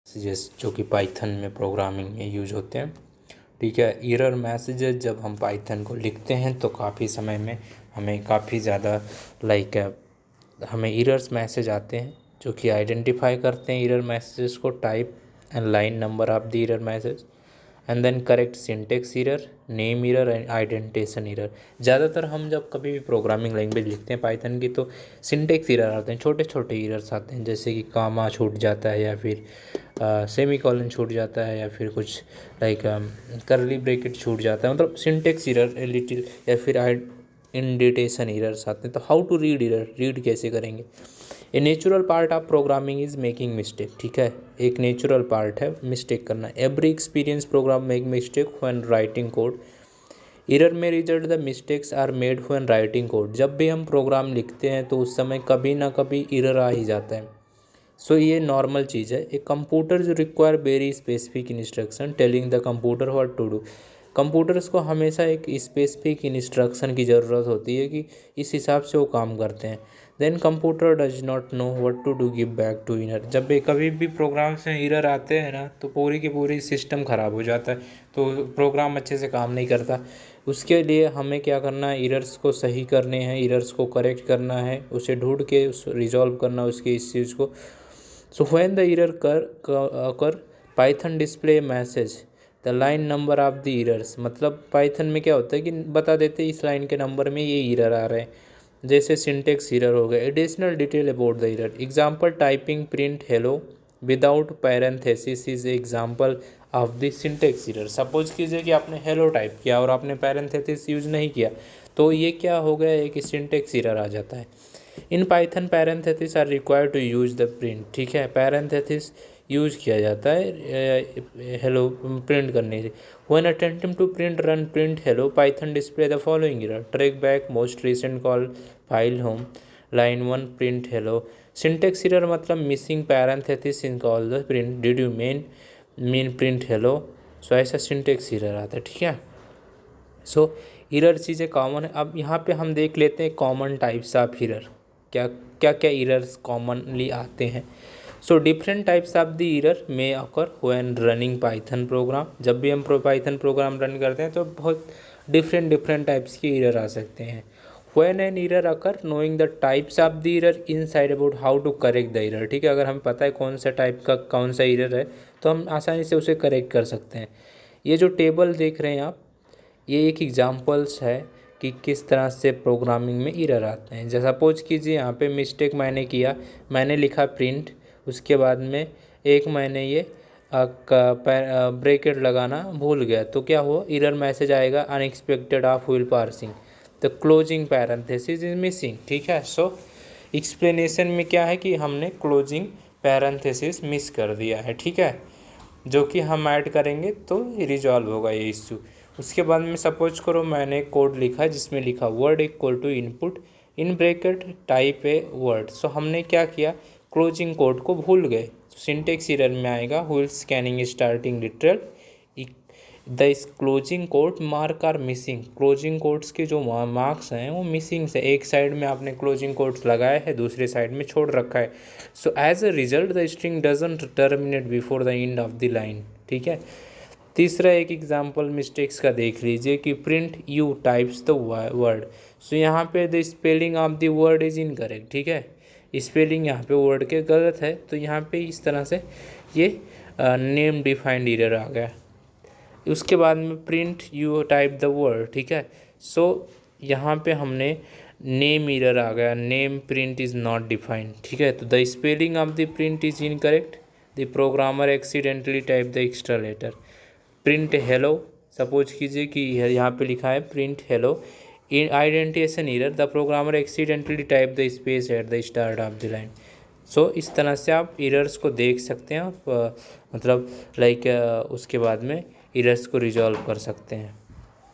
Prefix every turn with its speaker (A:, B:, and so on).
A: Messages जो कि Python में प्रोग्रामिंग में यूज होते हैं। ठीक है, एरर मैसेजेस जब हम पाइथन को लिखते हैं तो काफ़ी समय में हमें काफ़ी ज़्यादा हमें एरर्स मैसेज आते हैं जो कि आइडेंटिफाई करते हैं एरर मैसेजेस को, type and line number of the error message and then correct syntax error, name error and identification error. ज़्यादातर हम जब कभी भी प्रोग्रामिंग लैंग्वेज लिखते हैं पाइथन की तो सिंटेक्स एरर आते हैं, छोटे छोटे एरर्स आते हैं, जैसे कि कामा छूट जाता है या फिर सेमी कॉलन छूट जाता है या फिर कुछ करली ब्रैकेट छूट जाता है, मतलब सिंटेक्स एरर लिटिल, या फिर इंडेंटेशन एरर्स आते हैं। तो how to read error, read कैसे करेंगे। A natural part of programming is making mistake. ठीक है, एक नेचुरल पार्ट है मिस्टेक करना। Every experience program make mistake when writing code. Error में result the mistakes are made when writing code. जब भी हम प्रोग्राम लिखते हैं तो उस समय कभी ना कभी एरर आ ही जाता है। सो ये नॉर्मल चीज़ है। एक कंप्यूटर जो require very specific instruction telling the computer what to do. Computers को हमेशा एक स्पेसिफिक इंस्ट्रक्शन की ज़रूरत होती है कि इस हिसाब से वो काम करते हैं। Then computer does not know what to do give back to inner. जब भी कभी भी प्रोग्राम से एरर आते हैं ना तो पूरी की पूरी सिस्टम ख़राब हो जाता है, तो प्रोग्राम अच्छे से काम नहीं करता। उसके लिए हमें क्या करना है, एरर्स को सही करने हैं, एरर्स को करेक्ट करना है, उसे ढूंढ के उस रिजॉल्व करना उसके इस चीज़ को। So when the error occur, Python display message the line number of the errors। मतलब पाइथन में क्या होता है कि बता देते हैं इस लाइन के नंबर में ये एरर आ रहे हैं, जैसे सिंटेक्स एरर हो गया। Additional detail about the error, example typing print hello without parenthesis is example of the syntax error. Suppose कीजिए कि आपने हेलो टाइप किया और आपने पैरेंथेसिस यूज नहीं किया, तो ये क्या हो गया, एक सिंटेक्स एरर आ जाता है। In Python parenthesis are required to use the print. ठीक है, पैरेंथेसिस यूज किया जाता है हेलो प्रिंट करने से। When attempting to print run print hello Python display the following error, traceback most recent call file home line 1 print hello. Syntax error मतलब missing parenthesis in call the print did you mean print hello. So ऐसा syntax error आता है। ठीक है, so error चीज़ें common है। अब यहाँ पे हम देख लेते हैं कॉमन टाइप्स ऑफ एरर, क्या क्या क्या एरर्स कॉमनली आते हैं। So different types of the error में occur when running Python program. जब भी हम पाइथन प्रोग्राम रन करते हैं तो बहुत डिफरेंट टाइप्स के एरर आ सकते हैं। When an error occur knowing the types of the error inside about how to correct the error. ठीक है, अगर हमें पता है कौन सा टाइप का कौन सा एरर है तो हम आसानी से उसे करेक्ट कर सकते हैं। ये जो टेबल देख रहे हैं आप, ये एक एग्जांपल्स है कि किस तरह से प्रोग्रामिंग में एरर आते हैं। जैसा सपोज कीजिए यहाँ पे मिस्टेक मैंने किया, मैंने लिखा प्रिंट, उसके बाद में एक मैंने ये ब्रैकेट लगाना भूल गया, तो क्या हुआ, एरर मैसेज आएगा unexpected of wheel parsing the closing parenthesis is missing. ठीक है, सो एक्सप्लेनेशन में क्या है कि हमने क्लोजिंग पैरेंथेसिस मिस कर दिया है। ठीक है, जो कि हम ऐड करेंगे तो रिजॉल्व होगा ये इश्यू। उसके बाद में सपोज करो मैंने कोड लिखा जिसमें लिखा word equal to input in bracket type a word. So हमने क्या किया, क्लोजिंग कोड को भूल गए, तो सिंटेक्स एरर में आएगा while scanning starting literal the closing quote mark are missing. Closing quotes के जो मार्क्स हैं वो मिसिंग से, एक साइड में आपने क्लोजिंग कोड्स लगाए हैं, दूसरे साइड में छोड़ रखा है। So as a result the string doesn't terminate before the end of the line. ठीक है, तीसरा एक एग्जांपल मिस्टेक्स का देख लीजिए कि print you types the word. So यहाँ पे the spelling of the word is incorrect. ठीक है, स्पेलिंग यहाँ पे वर्ड के गलत है, तो यहाँ पे इस तरह से ये नेम डिफाइंड एरर आ गया। उसके बाद में print you type the word. ठीक है, सो यहाँ पे हमने नेम एरर आ गया, name print is not defined. ठीक है, तो the spelling of the print is incorrect, the programmer accidentally type the extra letter. Print hello, suppose कीजिए कि यहाँ पे लिखा है print hello in identification error, the programmer accidentally type the space at the start of the line. So इस तरह से आप एरर्स को देख सकते हैं, मतलब उसके बाद में एरर्स को रिजॉल्व कर सकते हैं।